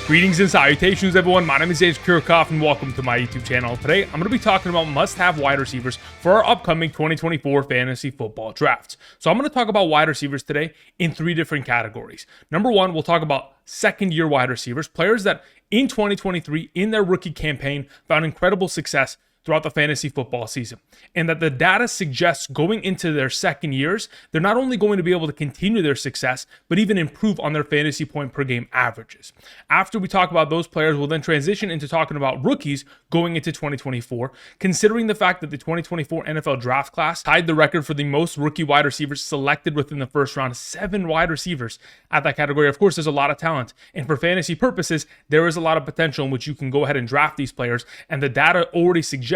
Greetings and salutations, everyone. My name is Kiorkof, and welcome to my YouTube channel. Today, I'm going to be talking about must-have wide receivers for our upcoming 2024 fantasy football drafts. So I'm going to talk about wide receivers today in three different categories. Number one, we'll talk about second-year wide receivers, players that in 2023, in their rookie campaign, found incredible success throughout the fantasy football season, and that the data suggests going into their second years, they're not only going to be able to continue their success, but even improve on their fantasy point per game averages. After we talk about those players, we'll then transition into talking about rookies going into 2024, considering the fact that the 2024 NFL draft class tied the record for the most rookie wide receivers selected within the first round, 7 wide receivers at that category. Of course, there's a lot of talent, and for fantasy purposes, there is a lot of potential in which you can go ahead and draft these players, and the data already suggests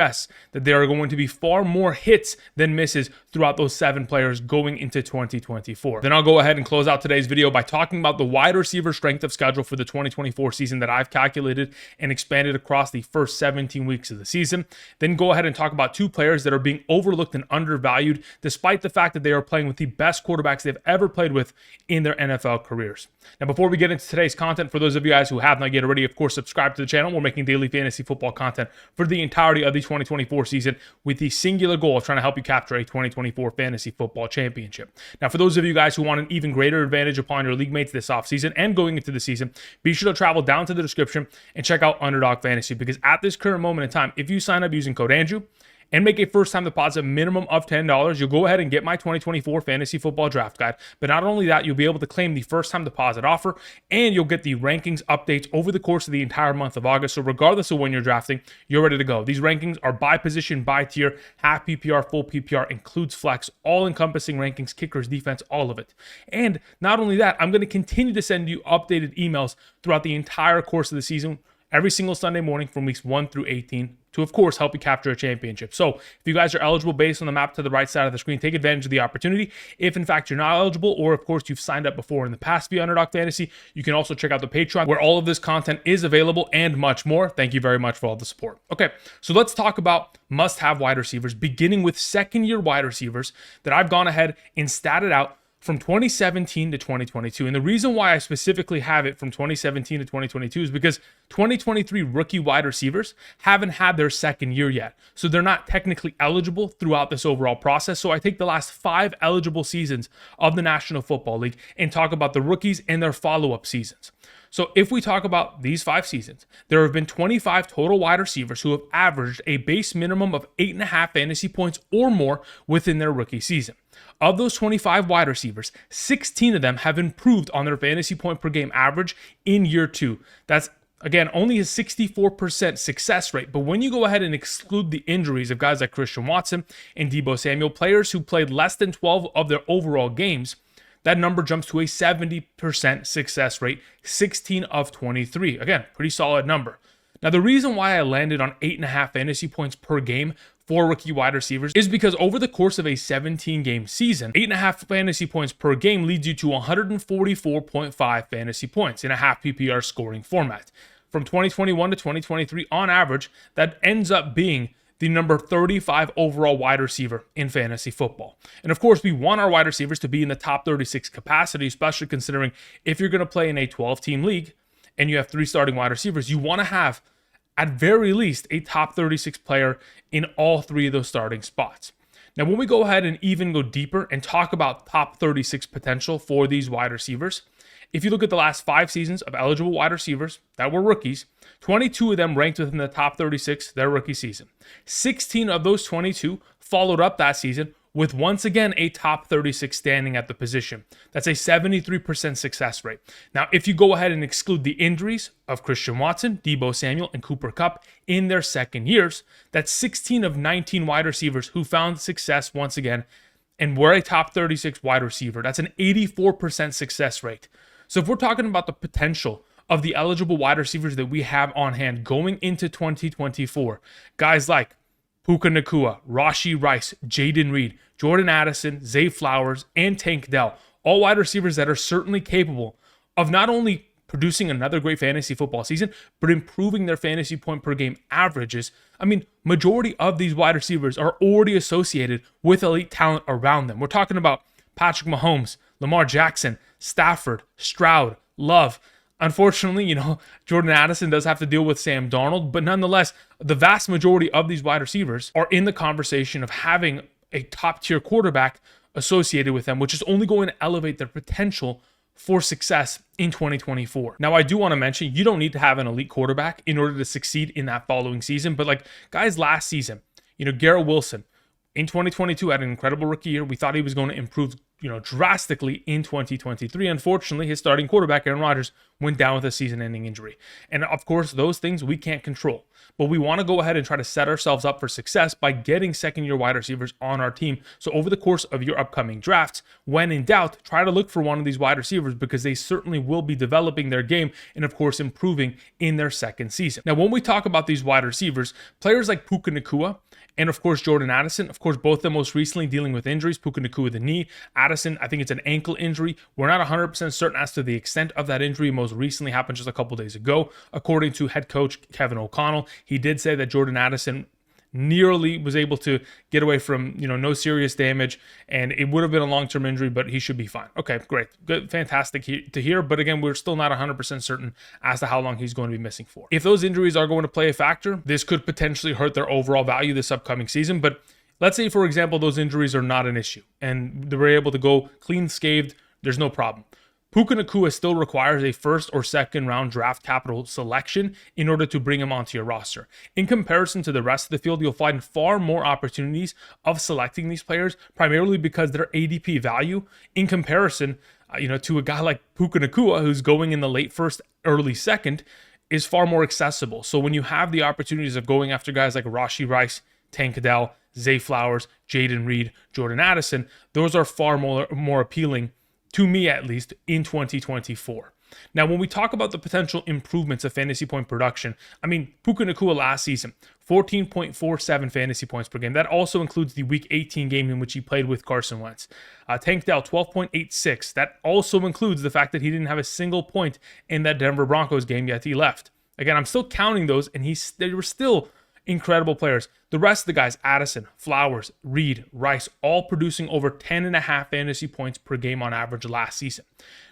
that there are going to be far more hits than misses throughout those 7 players going into 2024. Then I'll go ahead and close out today's video by talking about the wide receiver strength of schedule for the 2024 season that I've calculated and expanded across the first 17 weeks of the season. Then go ahead and talk about 2 players that are being overlooked and undervalued despite the fact that they are playing with the best quarterbacks they've ever played with in their NFL careers. Now, before we get into today's content, for those of you guys who have not yet already, of course, subscribe to the channel. We're making daily fantasy football content for the entirety of the 2024 season with the singular goal of trying to help you capture a 2024 fantasy football championship. Now, for those of you guys who want an even greater advantage upon your league mates this offseason and going into the season, be sure to travel down to the description and check out Underdog Fantasy, because at this current moment in time, if you sign up using code Andrew and make a first-time deposit minimum of $10, you'll go ahead and get my 2024 fantasy football draft guide. But not only that, you'll be able to claim the first-time deposit offer, and you'll get the rankings updates over the course of the entire month of August. So regardless of when you're drafting, you're ready to go. These rankings are by position, by tier, half PPR, full PPR, includes flex, all-encompassing rankings, kickers, defense, all of it. And not only that, I'm going to continue to send you updated emails throughout the entire course of the season, every single Sunday morning from weeks 1 through 18, to, of course, help you capture a championship. So if you guys are eligible based on the map to the right side of the screen, take advantage of the opportunity. If, in fact, you're not eligible, or, of course, you've signed up before in the past via Underdog Fantasy, you can also check out the Patreon, where all of this content is available and much more. Thank you very much for all the support. Okay, so let's talk about must-have wide receivers, beginning with second-year wide receivers that I've gone ahead and statted out from 2017 to 2022. And the reason why I specifically have it from 2017 to 2022 is because 2023 rookie wide receivers haven't had their second year yet. So they're not technically eligible throughout this overall process. So I take the last 5 eligible seasons of the National Football League and talk about the rookies and their follow-up seasons. So if we talk about these 5 seasons, there have been 25 total wide receivers who have averaged a base minimum of 8.5 fantasy points or more within their rookie season. Of those 25 wide receivers, 16 of them have improved on their fantasy point per game average in year 2. That's, again, only a 64% success rate. But when you go ahead and exclude the injuries of guys like Christian Watson and Deebo Samuel, players who played less than 12 of their overall games, that number jumps to a 70% success rate, 16 of 23. Again, pretty solid number. Now, the reason why I landed on 8.5 fantasy points per game for rookie wide receivers is because over the course of a 17-game season, 8.5 fantasy points per game leads you to 144.5 fantasy points in a half PPR scoring format. From 2021 to 2023, on average, that ends up being the number 35 overall wide receiver in fantasy football. And of course, we want our wide receivers to be in the top 36 capacity, especially considering if you're going to play in a 12-team league and you have 3 starting wide receivers, you want to have, at very least, a top 36 player in all 3 of those starting spots. Now, when we go ahead and even go deeper and talk about top 36 potential for these wide receivers, if you look at the last 5 seasons of eligible wide receivers that were rookies, 22 of them ranked within the top 36 their rookie season. 16 of those 22 followed up that season with, once again, a top 36 standing at the position. That's a 73% success rate. Now, if you go ahead and exclude the injuries of Christian Watson, Deebo Samuel, and Cooper Kupp in their second years, that's 16 of 19 wide receivers who found success once again and were a top 36 wide receiver. That's an 84% success rate. So if we're talking about the potential of the eligible wide receivers that we have on hand going into 2024, guys like Puka Nacua, Rashee Rice, Jaden Reed, Jordan Addison, Zay Flowers, and Tank Dell, all wide receivers that are certainly capable of not only producing another great fantasy football season, but improving their fantasy point per game averages. I mean, majority of these wide receivers are already associated with elite talent around them. We're talking about Patrick Mahomes, Lamar Jackson, Stafford, Stroud, Love. Unfortunately, Jordan Addison does have to deal with Sam Darnold, but nonetheless, the vast majority of these wide receivers are in the conversation of having a top-tier quarterback associated with them, which is only going to elevate their potential for success in 2024. Now, I do want to mention, you don't need to have an elite quarterback in order to succeed in that following season, but like guys last season, Garrett Wilson, in 2022 had an incredible rookie year. We thought he was going to improve, drastically in 2023. Unfortunately, his starting quarterback, Aaron Rodgers, went down with a season-ending injury. And of course, those things we can't control. But we want to go ahead and try to set ourselves up for success by getting second-year wide receivers on our team. So over the course of your upcoming drafts, when in doubt, try to look for one of these wide receivers because they certainly will be developing their game and, of course, improving in their second season. Now, when we talk about these wide receivers, players like Puka Nacua and, of course, Jordan Addison, of course, both of them most recently dealing with injuries. Puka Nacua, the knee. Addison, I think it's an ankle injury. We're not 100% certain as to the extent of that injury. Most recently happened just a couple days ago. According to head coach Kevin O'Connell, he did say that Jordan Addison nearly was able to get away from, no serious damage, and it would have been a long-term injury, but he should be fine. Okay, great. Good, fantastic to hear, but again, we're still not 100% certain as to how long he's going to be missing for. If those injuries are going to play a factor, this could potentially hurt their overall value this upcoming season, but let's say, for example, those injuries are not an issue, and they were able to go clean scathed, there's no problem. Puka Nacua still requires a first or second round draft capital selection in order to bring him onto your roster. In comparison to the rest of the field, you'll find far more opportunities of selecting these players, primarily because their ADP value in comparison, to a guy like Puka Nacua, who's going in the late first, early second, is far more accessible. So when you have the opportunities of going after guys like Rashee Rice, Tank Dell, Zay Flowers, Jaden Reed, Jordan Addison, those are far more appealing, to me at least, in 2024. Now, when we talk about the potential improvements of fantasy point production, Puka Nacua last season, 14.47 fantasy points per game. That also includes the Week 18 game in which he played with Carson Wentz. Tank Dell, 12.86. That also includes the fact that he didn't have a single point in that Denver Broncos game, yet he left. Again, I'm still counting those, and they were still incredible players. The rest of the guys, Addison, Flowers, Reed, Rice, all producing over 10.5 fantasy points per game on average last season.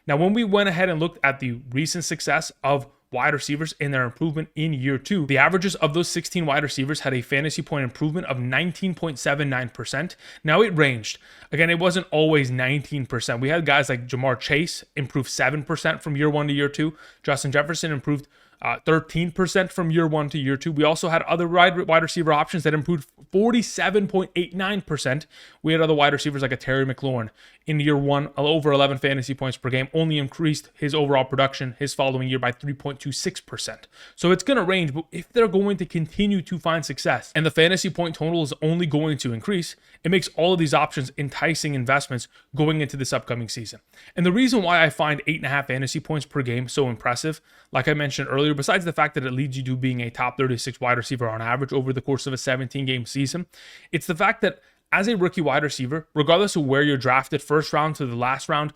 Now, when we went ahead and looked at the recent success of wide receivers and their improvement in year two, the averages of those 16 wide receivers had a fantasy point improvement of 19.79%. Now, it ranged. Again, it wasn't always 19%. We had guys like Jamar Chase improve 7% from year one to year two. Justin Jefferson improved 13% from year one to year two. We also had other wide receiver options that improved 47.89%. We had other wide receivers like a Terry McLaurin in year one, over 11 fantasy points per game, only increased his overall production his following year by 3.26%. So it's going to range, but if they're going to continue to find success and the fantasy point total is only going to increase, it makes all of these options enticing investments going into this upcoming season. And the reason why I find 8.5 fantasy points per game so impressive, like I mentioned earlier, besides the fact that it leads you to being a top 36 wide receiver on average over the course of a 17-game season, it's the fact that as a rookie wide receiver, regardless of where you're drafted, first round to the last round,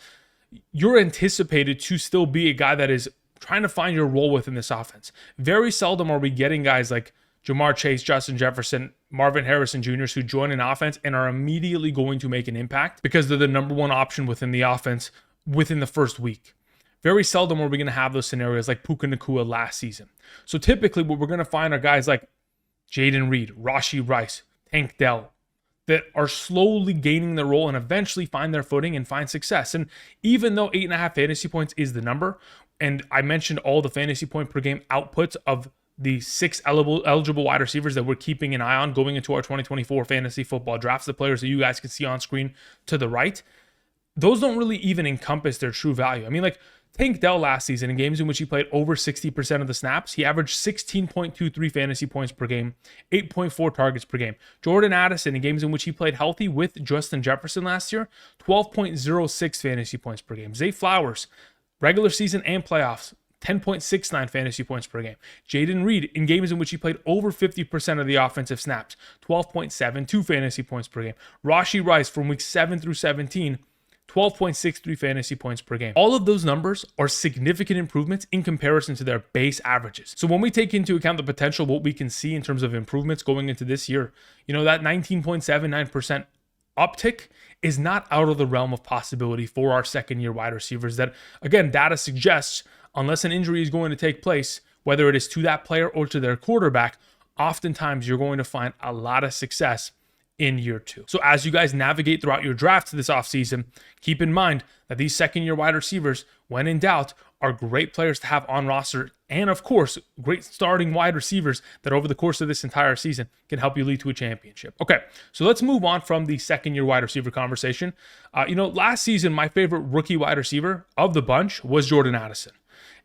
you're anticipated to still be a guy that is trying to find your role within this offense. Very seldom are we getting guys like Jamar Chase, Justin Jefferson, Marvin Harrison Jr.'s who join an offense and are immediately going to make an impact because they're the number one option within the offense within the first week. Very seldom are we going to have those scenarios like Puka Nacua last season. So typically what we're going to find are guys like Jaden Reed, Rashee Rice, Tank Dell, that are slowly gaining their role and eventually find their footing and find success. And even though 8.5 fantasy points is the number, and I mentioned all the fantasy point per game outputs of the 6 eligible wide receivers that we're keeping an eye on going into our 2024 fantasy football drafts, the players that you guys can see on screen to the right, those don't really even encompass their true value. Like Tank Dell last season, in games in which he played over 60% of the snaps, he averaged 16.23 fantasy points per game, 8.4 targets per game. Jordan Addison, in games in which he played healthy with Justin Jefferson last year, 12.06 fantasy points per game. Zay Flowers, regular season and playoffs, 10.69 fantasy points per game. Jaden Reed, in games in which he played over 50% of the offensive snaps, 12.72 fantasy points per game. Rashee Rice, from week 7 through 17, 12.63 fantasy points per game. All of those numbers are significant improvements in comparison to their base averages. So when we take into account the potential, what we can see in terms of improvements going into this year, that 19.79% uptick is not out of the realm of possibility for our second year wide receivers that, again, data suggests unless an injury is going to take place, whether it is to that player or to their quarterback, oftentimes you're going to find a lot of success in year 2. So as you guys navigate throughout your drafts this offseason, keep in mind that these second-year wide receivers, when in doubt, are great players to have on roster, and of course, great starting wide receivers that over the course of this entire season can help you lead to a championship. Okay, so let's move on from the second-year wide receiver conversation. Last season, my favorite rookie wide receiver of the bunch was Jordan Addison.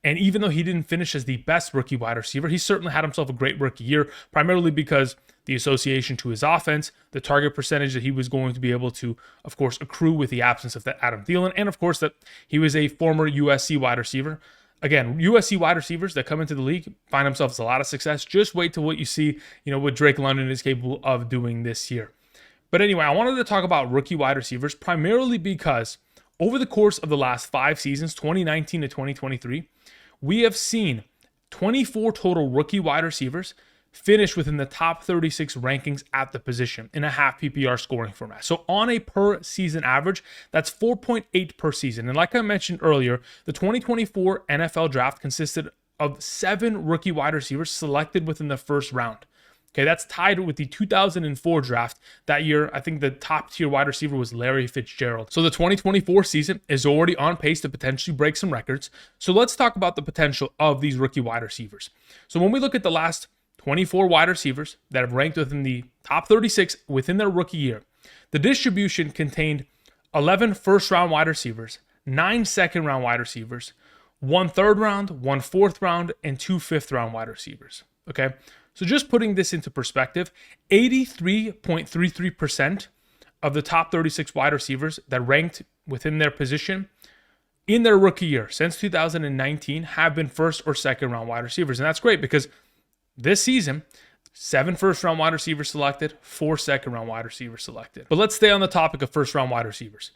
And even though he didn't finish as the best rookie wide receiver, he certainly had himself a great rookie year, primarily because the association to his offense, the target percentage that he was going to be able to, of course, accrue with the absence of that Adam Thielen, and of course that he was a former USC wide receiver. Again, USC wide receivers that come into the league find themselves a lot of success. Just wait till what you see, what Drake London is capable of doing this year. But anyway, I wanted to talk about rookie wide receivers primarily because over the course of the last 5 seasons, 2019 to 2023, we have seen 24 total rookie wide receivers finish within the top 36 rankings at the position in a half PPR scoring format. So on a per season average, that's 4.8 per season. And like I mentioned earlier, the 2024 NFL draft consisted of 7 rookie wide receivers selected within the first round. Okay, that's tied with the 2004 draft. That year, I think the top tier wide receiver was Larry Fitzgerald. So the 2024 season is already on pace to potentially break some records. So let's talk about the potential of these rookie wide receivers. So when we look at the last 24 wide receivers that have ranked within the top 36 within their rookie year, the distribution contained 11 first-round wide receivers, 9 second-round wide receivers, 1 third-round, 1 fourth-round, and 2 fifth-round wide receivers. Okay, so just putting this into perspective, 83.33% of the top 36 wide receivers that ranked within their position in their rookie year since 2019 have been first or second round wide receivers. And that's great because this season, 7 first round wide receivers selected, 4 second round wide receivers selected. But let's stay on the topic of first round wide receivers.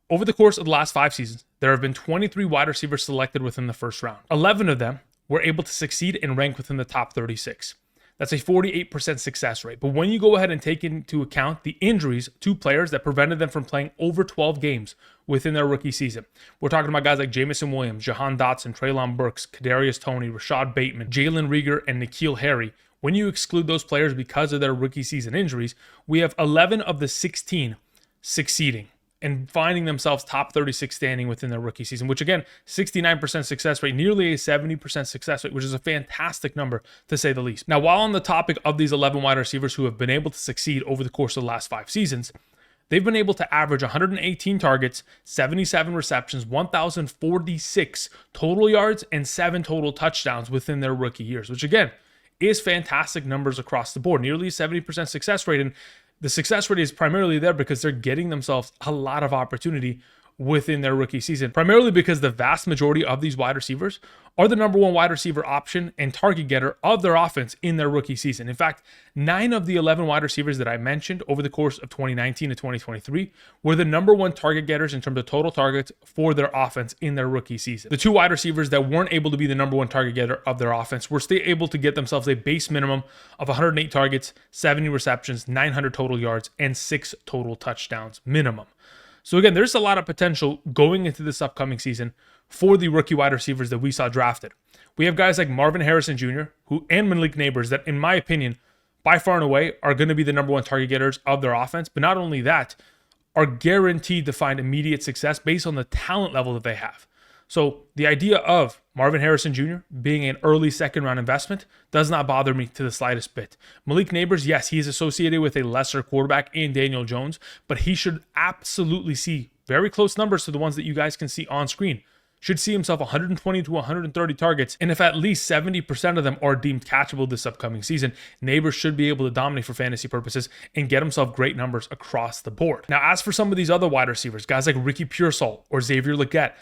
Over the course of the last 5 seasons, there have been 23 wide receivers selected within the first round. 11 of them were able to succeed and rank within the top 36. That's a 48% success rate. But when you go ahead and take into account the injuries to players that prevented them from playing over 12 games within their rookie season, we're talking about guys like Jamison Williams, Jahan Dotson, Treylon Burks, Kadarius Toney, Rashad Bateman, Jalen Reagor, and N'Keal Harry. When you exclude those players because of their rookie season injuries, we have 11 of the 16 succeeding and finding themselves top 36 standing within their rookie season, which again, 69% success rate, nearly a 70% success rate, which is a fantastic number to say the least. Now, while on the topic of these 11 wide receivers who have been able to succeed over the course of the last 5 seasons, they've been able to average 118 targets, 77 receptions, 1,046 total yards, and 7 total touchdowns within their rookie years, which again, is fantastic numbers across the board, nearly a 70% success rate. And the success rate is primarily there because they're getting themselves a lot of opportunity within their rookie season, primarily because the vast majority of these wide receivers are the number 1 wide receiver option and target getter of their offense in their rookie season. In fact, 9 of the 11 wide receivers that I mentioned over the course of 2019 to 2023 were the number 1 target getters in terms of total targets for their offense in their rookie season. The 2 wide receivers that weren't able to be the number 1 target getter of their offense were still able to get themselves a base minimum of 108 targets, 70 receptions, 900 total yards, and 6 total touchdowns minimum. So again, there's a lot of potential going into this upcoming season for the rookie wide receivers that we saw drafted. We have guys like Marvin Harrison Jr. and Malik Neighbors that, in my opinion, by far and away, are going to be the number 1 target getters of their offense. But not only that, are guaranteed to find immediate success based on the talent level that they have. So the idea of Marvin Harrison Jr. being an early second-round investment does not bother me to the slightest bit. Malik Neighbors, yes, he is associated with a lesser quarterback in Daniel Jones, but he should absolutely see very close numbers to the ones that you guys can see on screen. Should see himself 120 to 130 targets, and if at least 70% of them are deemed catchable this upcoming season, Neighbors should be able to dominate for fantasy purposes and get himself great numbers across the board. Now, as for some of these other wide receivers, guys like Ricky Pearsall or Xavier Legette,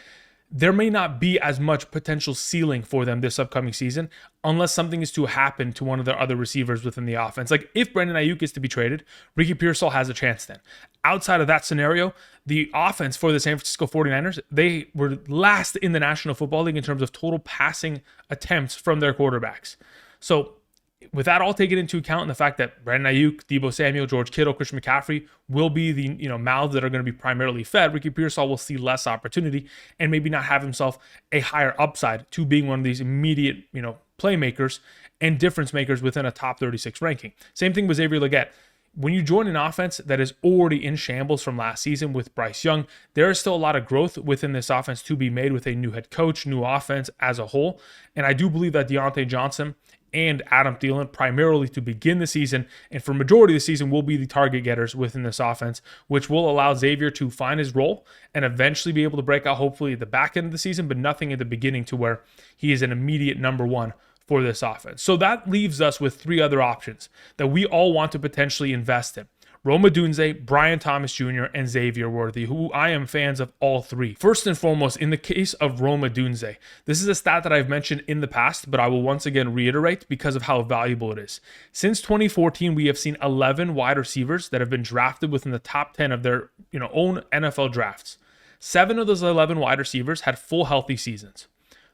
there may not be as much potential ceiling for them this upcoming season unless something is to happen to one of their other receivers within the offense. Like if Brandon Ayuk is to be traded, Ricky Pearsall has a chance then. Outside of that scenario, the offense for the San Francisco 49ers, they were last in the National Football League in terms of total passing attempts from their quarterbacks. So with that all taken into account, and the fact that Brandon Ayuk, Deebo Samuel, George Kittle, Christian McCaffrey will be the mouths that are going to be primarily fed, Ricky Pearsall will see less opportunity and maybe not have himself a higher upside to being one of these immediate playmakers and difference makers within a top 36 ranking. Same thing with Xavier Legette. When you join an offense that is already in shambles from last season with Bryce Young, there is still a lot of growth within this offense to be made with a new head coach, new offense as a whole. And I do believe that Deontay Johnson and Adam Thielen, primarily to begin the season and for majority of the season, will be the target getters within this offense, which will allow Xavier to find his role and eventually be able to break out, hopefully at the back end of the season, but nothing at the beginning to where he is an immediate number one for this offense. So that leaves us with three other options that we all want to potentially invest in: Rome Odunze, Brian Thomas Jr., and Xavier Worthy, who I am fans of all three. First and foremost, in the case of Rome Odunze, this is a stat that I've mentioned in the past, but I will once again reiterate because of how valuable it is. Since 2014, we have seen 11 wide receivers that have been drafted within the top 10 of their own NFL drafts. 7 of those 11 wide receivers had full healthy seasons.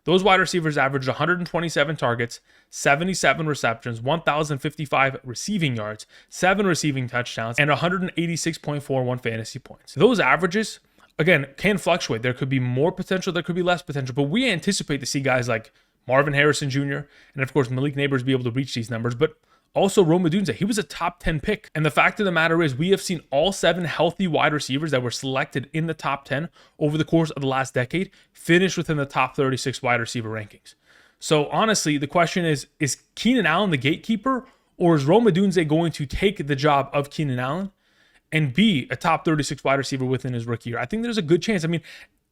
Those wide receivers averaged 127 targets, 77 receptions, 1,055 receiving yards, 7 receiving touchdowns, and 186.41 fantasy points. Those averages, again, can fluctuate. There could be more potential, there could be less potential, but we anticipate to see guys like Marvin Harrison Jr. and, of course, Malik Neighbors be able to reach these numbers, but also Rome Odunze. He was a top 10 pick. And the fact of the matter is we have seen all 7 healthy wide receivers that were selected in the top 10 over the course of the last decade finish within the top 36 wide receiver rankings. So honestly, the question is Keenan Allen the gatekeeper, or is Rome Odunze going to take the job of Keenan Allen and be a top 36 wide receiver within his rookie year? I think there's a good chance. I mean,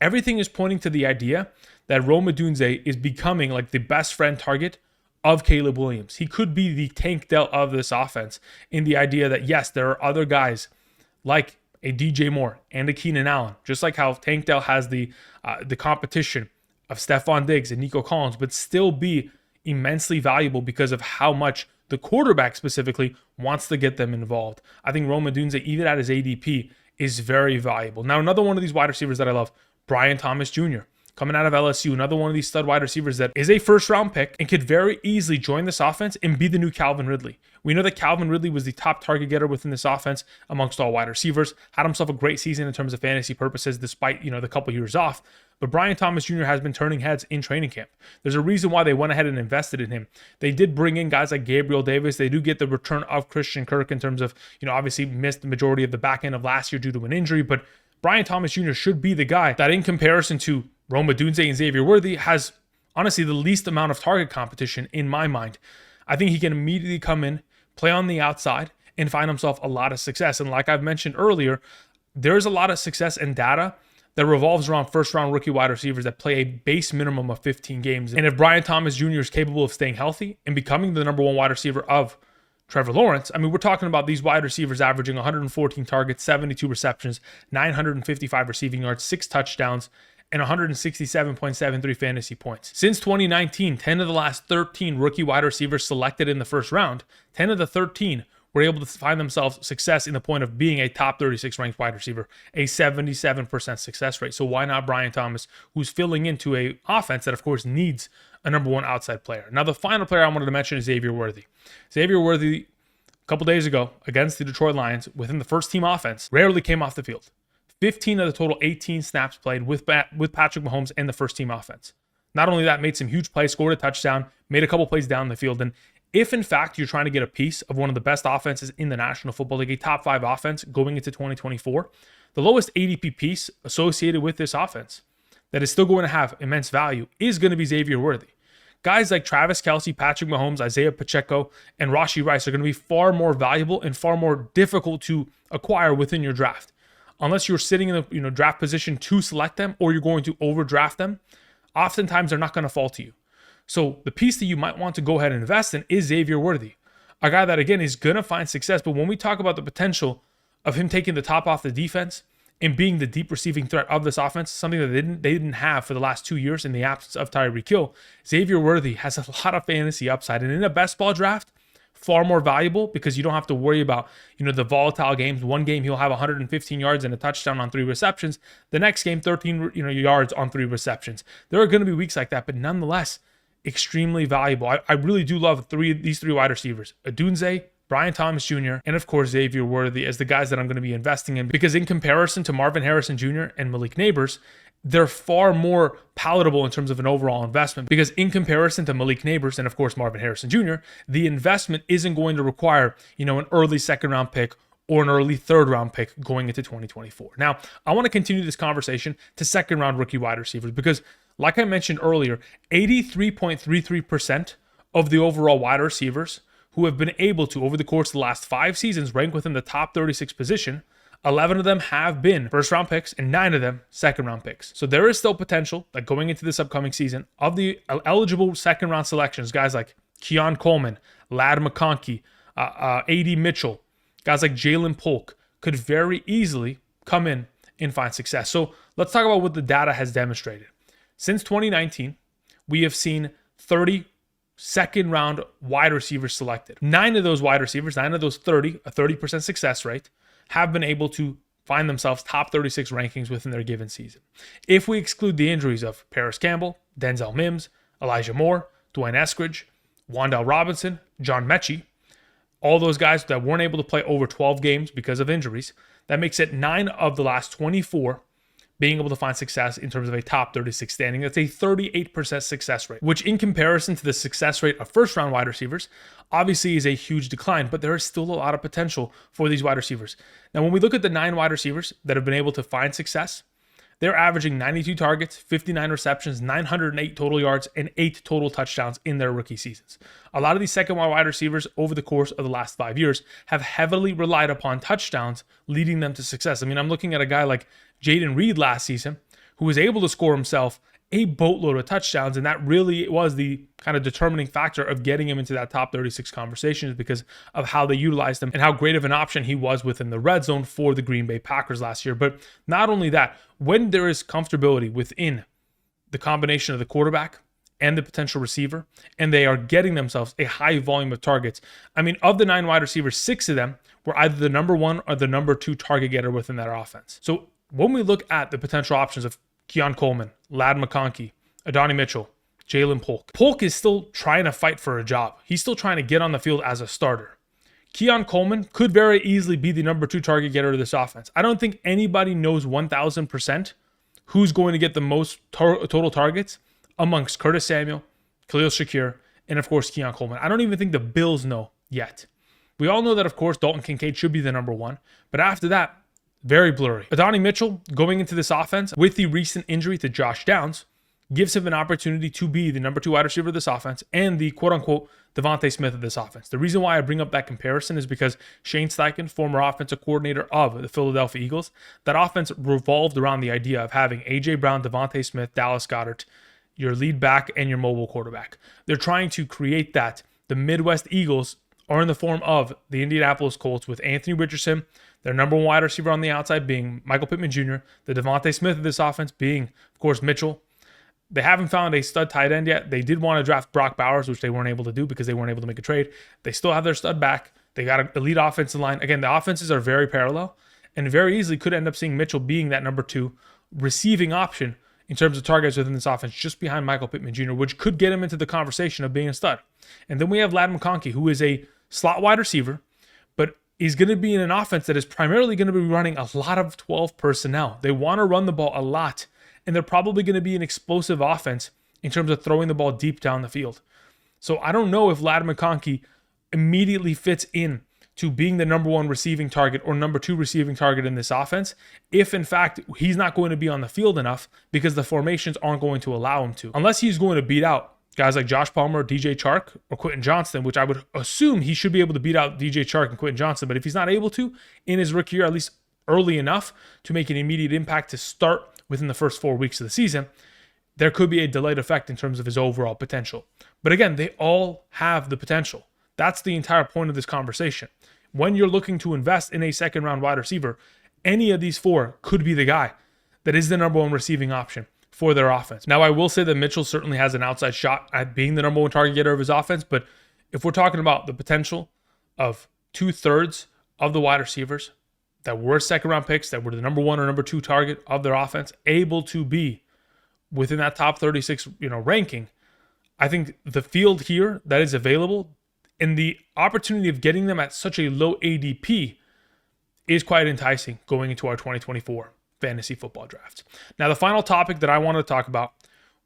everything is pointing to the idea that Rome Odunze is becoming like the best friend target of Caleb Williams. He could be the Tank Dell of this offense, in the idea that, yes, there are other guys like a DJ Moore and a Keenan Allen, just like how Tank Dell has the competition of Stephon Diggs and Nico Collins, but still be immensely valuable because of how much the quarterback specifically wants to get them involved. I think Rome Odunze, even at his ADP, is very valuable. Now, another one of these wide receivers that I love, Brian Thomas Jr., coming out of LSU, another one of these stud wide receivers that is a first-round pick and could very easily join this offense and be the new Calvin Ridley. We know that Calvin Ridley was the top target getter within this offense amongst all wide receivers, had himself a great season in terms of fantasy purposes despite, the couple years off. But Brian Thomas Jr. has been turning heads in training camp. There's a reason why they went ahead and invested in him. They did bring in guys like Gabriel Davis. They do get the return of Christian Kirk in terms of, obviously missed the majority of the back end of last year due to an injury, but Brian Thomas Jr. should be the guy that, in comparison to Rome Odunze and Xavier Worthy, has honestly the least amount of target competition in my mind. I think he can immediately come in, play on the outside, and find himself a lot of success. And like I've mentioned earlier, there's a lot of success and data that revolves around first-round rookie wide receivers that play a base minimum of 15 games. And if Brian Thomas Jr. is capable of staying healthy and becoming the number one wide receiver of Trevor Lawrence, I mean, we're talking about these wide receivers averaging 114 targets, 72 receptions, 955 receiving yards, 6 touchdowns, and 167.73 fantasy points. Since 2019, 10 of the last 13 rookie wide receivers selected in the first round, 10 of the 13 were able to find themselves success in the point of being a top 36 ranked wide receiver, a 77% success rate. So why not Brian Thomas, who's filling into a offense that, of course, needs a number one outside player? Now, the final player I wanted to mention is Xavier Worthy. Xavier Worthy, a couple days ago against the Detroit Lions within the first team offense, rarely came off the field. 15 of the total 18 snaps played with Patrick Mahomes and the first team offense. Not only that, made some huge plays, scored a touchdown, made a couple plays down the field. And if in fact you're trying to get a piece of one of the best offenses in the National Football League, a top 5 offense going into 2024, the lowest ADP piece associated with this offense that is still going to have immense value is going to be Xavier Worthy. Guys like Travis Kelce, Patrick Mahomes, Isaiah Pacheco, and Rashee Rice are going to be far more valuable and far more difficult to acquire within your draft. Unless you're sitting in the draft position to select them, or you're going to overdraft them, oftentimes they're not going to fall to you. So the piece that you might want to go ahead and invest in is Xavier Worthy, a guy that, again, is going to find success. But when we talk about the potential of him taking the top off the defense and being the deep receiving threat of this offense, something that they didn't have for the last 2 years in the absence of Tyreek Hill, Xavier Worthy has a lot of fantasy upside. And in a best ball draft, far more valuable because you don't have to worry about, the volatile games. One game he'll have 115 yards and a touchdown on 3 receptions. The next game, 13, yards on 3 receptions. There are going to be weeks like that, but nonetheless, extremely valuable. I really do love these three wide receivers: Odunze, Brian Thomas Jr., and of course Xavier Worthy as the guys that I'm going to be investing in, because in comparison to Marvin Harrison Jr. and Malik Neighbors, they're far more palatable in terms of an overall investment, because in comparison to Malik Neighbors and of course Marvin Harrison Jr., the investment isn't going to require, an early second round pick or an early third round pick going into 2024. Now, I want to continue this conversation to second round rookie wide receivers, because like I mentioned earlier, 83.33% of the overall wide receivers who have been able to, over the course of the last 5 seasons, rank within the top 36 position, 11 of them have been first round picks and 9 of them second round picks. So there is still potential that going into this upcoming season, of the eligible second round selections, guys like Keon Coleman, Ladd McConkey, A.D. Mitchell, guys like Jalen Polk could very easily come in and find success. So let's talk about what the data has demonstrated. Since 2019, we have seen 30 second round wide receivers selected. 9 of those wide receivers, 9 of those 30, a 30% success rate, have been able to find themselves top 36 rankings within their given season. If we exclude the injuries of Paris Campbell, Denzel Mims, Elijah Moore, Dwayne Eskridge, Wan'Dale Robinson, John Mechie, all those guys that weren't able to play over 12 games because of injuries, that makes it 9 of the last 24 being able to find success in terms of a top 36 standing. That's a 38% success rate, which in comparison to the success rate of first round wide receivers, obviously is a huge decline, but there is still a lot of potential for these wide receivers. Now, when we look at the 9 wide receivers that have been able to find success, they're averaging 92 targets, 59 receptions, 908 total yards, and 8 total touchdowns in their rookie seasons. A lot of these second wide receivers over the course of the last 5 years have heavily relied upon touchdowns, leading them to success. I mean, I'm looking at a guy like Jaden Reed last season, who was able to score himself a boatload of touchdowns, and that really was the kind of determining factor of getting him into that top 36 conversations, because of how they utilized him and how great of an option he was within the red zone for the Green Bay Packers last year. But not only that, when there is comfortability within the combination of the quarterback and the potential receiver, and they are getting themselves a high volume of targets. I mean, of the 9 wide receivers, 6 of them were either the number 1 or the number 2 target getter within their offense. So when we look at the potential options of Keon Coleman, Ladd McConkey, Adonai Mitchell, Jalen Polk, Polk is still trying to fight for a job. He's still trying to get on the field as a starter. Keon Coleman could very easily be the number 2 target getter of this offense. I don't think anybody knows 1,000% who's going to get the most total targets amongst Curtis Samuel, Khalil Shakir, and of course Keon Coleman. I don't even think the Bills know yet. We all know that, of course, Dalton Kincaid should be the number 1, but after that, very blurry. Adonai Mitchell, going into this offense with the recent injury to Josh Downs, gives him an opportunity to be the number 2 wide receiver of this offense and the quote-unquote Devontae Smith of this offense. The reason why I bring up that comparison is because Shane Steichen, former offensive coordinator of the Philadelphia Eagles, that offense revolved around the idea of having A.J. Brown, Devontae Smith, Dallas Goedert, your lead back, and your mobile quarterback. They're trying to create that. The Midwest Eagles are in the form of the Indianapolis Colts, with Anthony Richardson, their number 1 wide receiver on the outside, being Michael Pittman Jr., the Devontae Smith of this offense being, of course, Mitchell. They haven't found a stud tight end yet. They did want to draft Brock Bowers, which they weren't able to do because they weren't able to make a trade. They still have their stud back. They got an elite offensive line. Again, the offenses are very parallel, and very easily could end up seeing Mitchell being that number 2 receiving option in terms of targets within this offense, just behind Michael Pittman Jr., which could get him into the conversation of being a stud. And then we have Ladd McConkey, who is a slot wide receiver, but is going to be in an offense that is primarily going to be running a lot of 12 personnel. They want to run the ball a lot, and they're probably going to be an explosive offense in terms of throwing the ball deep down the field. So I don't know if Ladd McConkey immediately fits in to being the number 1 receiving target or number 2 receiving target in this offense, if in fact he's not going to be on the field enough because the formations aren't going to allow him to. Unless he's going to beat out guys like Josh Palmer, DJ Chark, or Quentin Johnston, which I would assume he should be able to beat out DJ Chark and Quentin Johnston. But if he's not able to in his rookie year, at least early enough to make an immediate impact to start within the first 4 weeks of the season, there could be a delayed effect in terms of his overall potential. But again, they all have the potential. That's the entire point of this conversation. When you're looking to invest in a second round wide receiver, any of these 4 could be the guy that is the number 1 receiving option for their offense. Now, I will say that Mitchell certainly has an outside shot at being the number 1 target getter of his offense, but if we're talking about the potential of 2/3 of the wide receivers that were second round picks, that were the number 1 or number 2 target of their offense, able to be within that top 36, ranking, I think the field here that is available and the opportunity of getting them at such a low ADP is quite enticing going into our 2024 fantasy football draft. Now, the final topic that I wanted to talk about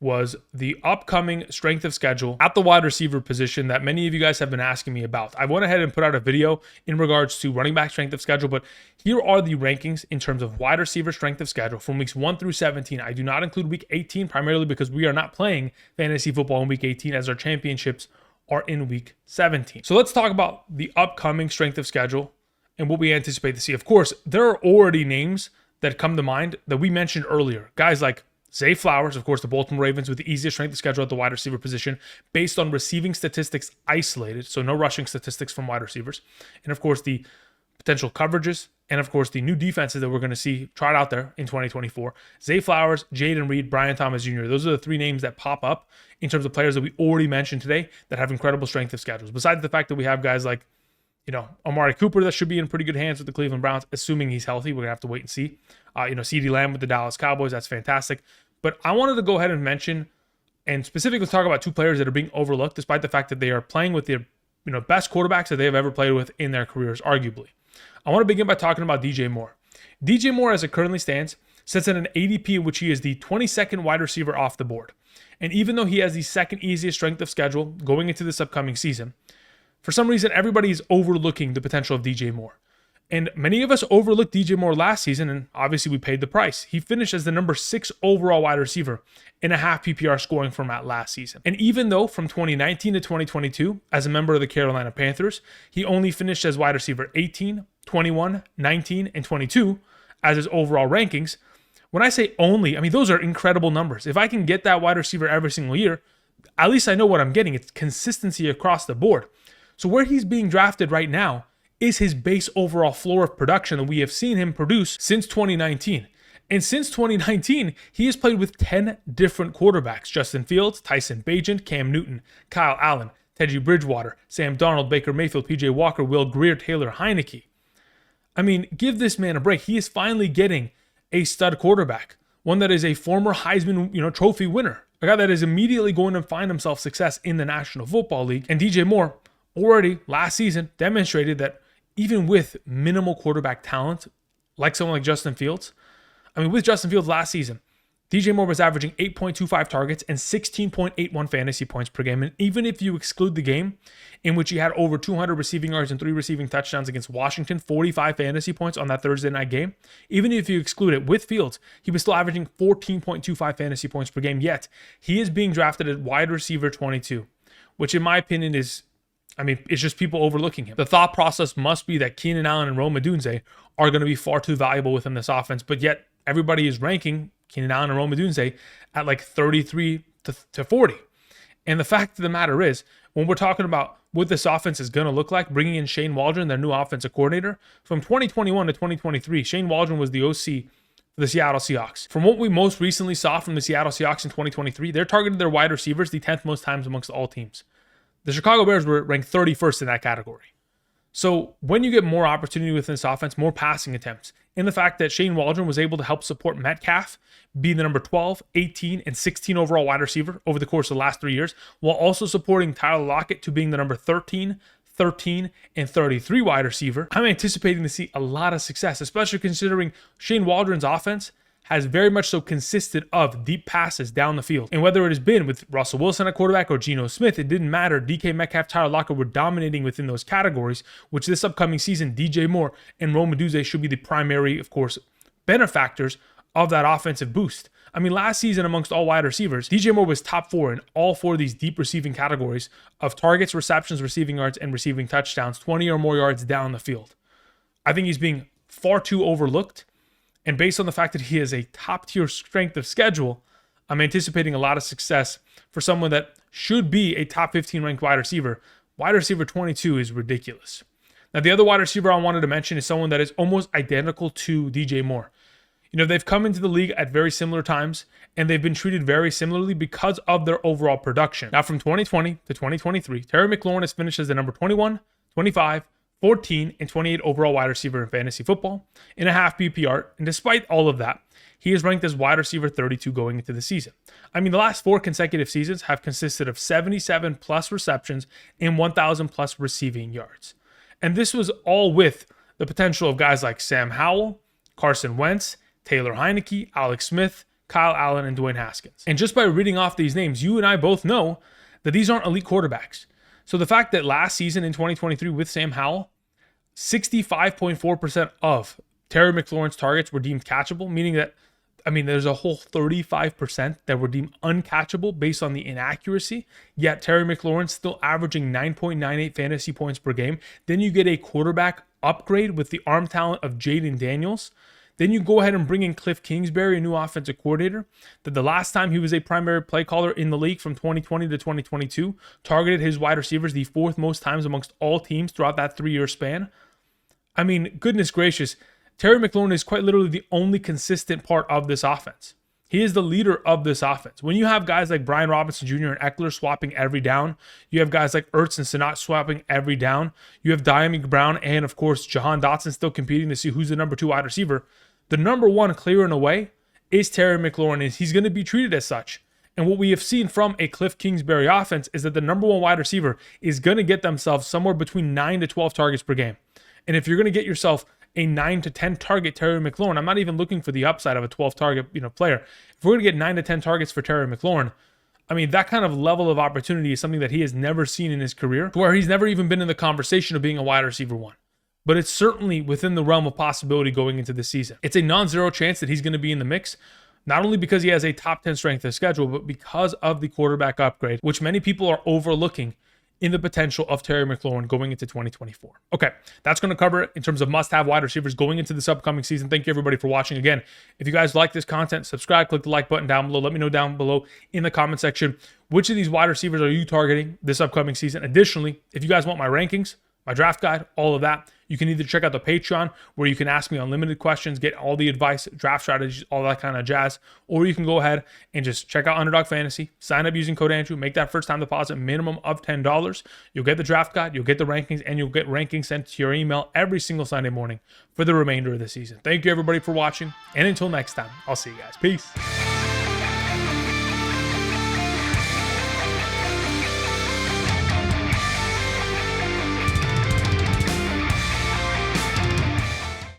was the upcoming strength of schedule at the wide receiver position that many of you guys have been asking me about. I went ahead and put out a video in regards to running back strength of schedule, but here are the rankings in terms of wide receiver strength of schedule from weeks 1 through 17. I do not include week 18 primarily because we are not playing fantasy football in week 18 as our championships are in week 17. So let's talk about the upcoming strength of schedule and what we anticipate to see. Of course, there are already names that come to mind that we mentioned earlier. Guys like Zay Flowers, of course, the Baltimore Ravens with the easiest strength of schedule at the wide receiver position based on receiving statistics isolated, so no rushing statistics from wide receivers. And of course, the potential coverages and of course, the new defenses that we're going to see tried out there in 2024. Zay Flowers, Jaden Reed, Brian Thomas Jr. Those are the three names that pop up in terms of players that we already mentioned today that have incredible strength of schedules. Besides the fact that we have guys like, Amari Cooper that should be in pretty good hands with the Cleveland Browns, assuming he's healthy. We're going to have to wait and see. CeeDee Lamb with the Dallas Cowboys, that's fantastic. But I wanted to go ahead and mention and specifically talk about two players that are being overlooked despite the fact that they are playing with the best quarterbacks that they have ever played with in their careers, arguably. I want to begin by talking about DJ Moore. DJ Moore, as it currently stands, sits at an ADP in which he is the 22nd wide receiver off the board. And even though he has the second easiest strength of schedule going into this upcoming season, for some reason, everybody is overlooking the potential of DJ Moore. And many of us overlooked DJ Moore last season, and obviously we paid the price. He finished as the number 6 overall wide receiver in a half PPR scoring format last season. And even though from 2019 to 2022, as a member of the Carolina Panthers, he only finished as wide receiver 18, 21, 19, and 22 as his overall rankings, when I say only, I mean, those are incredible numbers. If I can get that wide receiver every single year, at least I know what I'm getting. It's consistency across the board. So where he's being drafted right now is his base overall floor of production that we have seen him produce since 2019. And since 2019, he has played with 10 different quarterbacks: Justin Fields, Tyson Bagent, Cam Newton, Kyle Allen, Teddy Bridgewater, Sam Darnold, Baker Mayfield, PJ Walker, Will Grier, Taylor Heineke. I mean, give this man a break. He is finally getting a stud quarterback, one that is a former Heisman, Trophy winner, a guy that is immediately going to find himself success in the National Football League. And DJ Moore already last season demonstrated that even with minimal quarterback talent, like someone like Justin Fields, with Justin Fields last season, DJ Moore was averaging 8.25 targets and 16.81 fantasy points per game. And even if you exclude the game in which he had over 200 receiving yards and 3 receiving touchdowns against Washington, 45 fantasy points on that Thursday night game, even if you exclude it with Fields, he was still averaging 14.25 fantasy points per game. Yet he is being drafted at wide receiver 22, which in my opinion is, it's just people overlooking him. The thought process must be that Keenan Allen and Rome Odunze are going to be far too valuable within this offense, but yet everybody is ranking Keenan Allen and Rome Odunze at like 33 to 40. And the fact of the matter is, when we're talking about what this offense is going to look like, bringing in Shane Waldron, their new offensive coordinator, from 2021 to 2023, Shane Waldron was the OC for the Seattle Seahawks. From what we most recently saw from the Seattle Seahawks in 2023, they're targeted their wide receivers the 10th most times amongst all teams. The Chicago Bears were ranked 31st in that category. So when you get more opportunity within this offense, more passing attempts, and the fact that Shane Waldron was able to help support Metcalf being the number 12, 18, and 16 overall wide receiver over the course of the last 3 years, while also supporting Tyler Lockett to being the number 13, and 33 wide receiver, I'm anticipating to see a lot of success, especially considering Shane Waldron's offense has very much so consisted of deep passes down the field. And whether it has been with Russell Wilson at quarterback or Geno Smith, it didn't matter. DK Metcalf, Tyler Lockett were dominating within those categories, which this upcoming season, DJ Moore and Rome Odunze should be the primary, of course, benefactors of that offensive boost. Last season amongst all wide receivers, DJ Moore was top 4 in all 4 of these deep receiving categories of targets, receptions, receiving yards, and receiving touchdowns, 20 or more yards down the field. I think he's being far too overlooked. And based on the fact that he has a top-tier strength of schedule, I'm anticipating a lot of success for someone that should be a top 15 ranked wide receiver. Wide receiver 22 is ridiculous. Now, the other wide receiver I wanted to mention is someone that is almost identical to DJ Moore. They've come into the league at very similar times, and they've been treated very similarly because of their overall production. Now, from 2020 to 2023, Terry McLaurin has finished as the number 21, 25, 14, and 28 overall wide receiver in fantasy football in a half PPR. And despite all of that, he is ranked as wide receiver 32 going into the season. I mean, the last 4 consecutive seasons have consisted of 77 plus receptions and 1,000 plus receiving yards. And this was all with the potential of guys like Sam Howell, Carson Wentz, Taylor Heineke, Alex Smith, Kyle Allen, and Dwayne Haskins. And just by reading off these names, you and I both know that these aren't elite quarterbacks. So the fact that last season in 2023 with Sam Howell, 65.4% of Terry McLaurin's targets were deemed catchable, meaning that, I mean, there's a whole 35% that were deemed uncatchable based on the inaccuracy, yet Terry McLaurin's still averaging 9.98 fantasy points per game. Then you get a quarterback upgrade with the arm talent of Jaden Daniels. Then you go ahead and bring in Cliff Kingsbury, a new offensive coordinator, that the last time he was a primary play caller in the league from 2020 to 2022, targeted his wide receivers the 4th most times amongst all teams throughout that 3-year span. I mean, goodness gracious, Terry McLaurin is quite literally the only consistent part of this offense. He is the leader of this offense. When you have guys like Brian Robinson Jr. and Eckler swapping every down, you have guys like Ertz and Sinat swapping every down, you have Diami Brown and, of course, Jahan Dotson still competing to see who's the number 2 wide receiver. The number 1 clear and away is Terry McLaurin, and he's going to be treated as such. And what we have seen from a Cliff Kingsbury offense is that the number 1 wide receiver is going to get themselves somewhere between 9 to 12 targets per game. And if you're going to get yourself a 9 to 10 target Terry McLaurin, I'm not even looking for the upside of a 12 target player. If we're going to get 9 to 10 targets for Terry McLaurin, I mean, that kind of level of opportunity is something that he has never seen in his career, to where he's never even been in the conversation of being a wide receiver 1. But it's certainly within the realm of possibility going into this season. It's a non-zero chance that he's going to be in the mix, not only because he has a top 10 strength of schedule, but because of the quarterback upgrade, which many people are overlooking in the potential of Terry McLaurin going into 2024. Okay, that's going to cover it in terms of must-have wide receivers going into this upcoming season. Thank you, everybody, for watching. Again, if you guys like this content, subscribe, click the like button down below. Let me know down below in the comment section, which of these wide receivers are you targeting this upcoming season? Additionally, if you guys want my rankings, my draft guide, all of that, you can either check out the Patreon, where you can ask me unlimited questions, get all the advice, draft strategies, all that kind of jazz, or you can go ahead and just check out Underdog Fantasy, sign up using code Andrew, make that first time deposit minimum of $10. You'll get the draft guide, you'll get the rankings, and you'll get rankings sent to your email every single Sunday morning for the remainder of the season. Thank you, everybody, for watching, and until next time, I'll see you guys. Peace.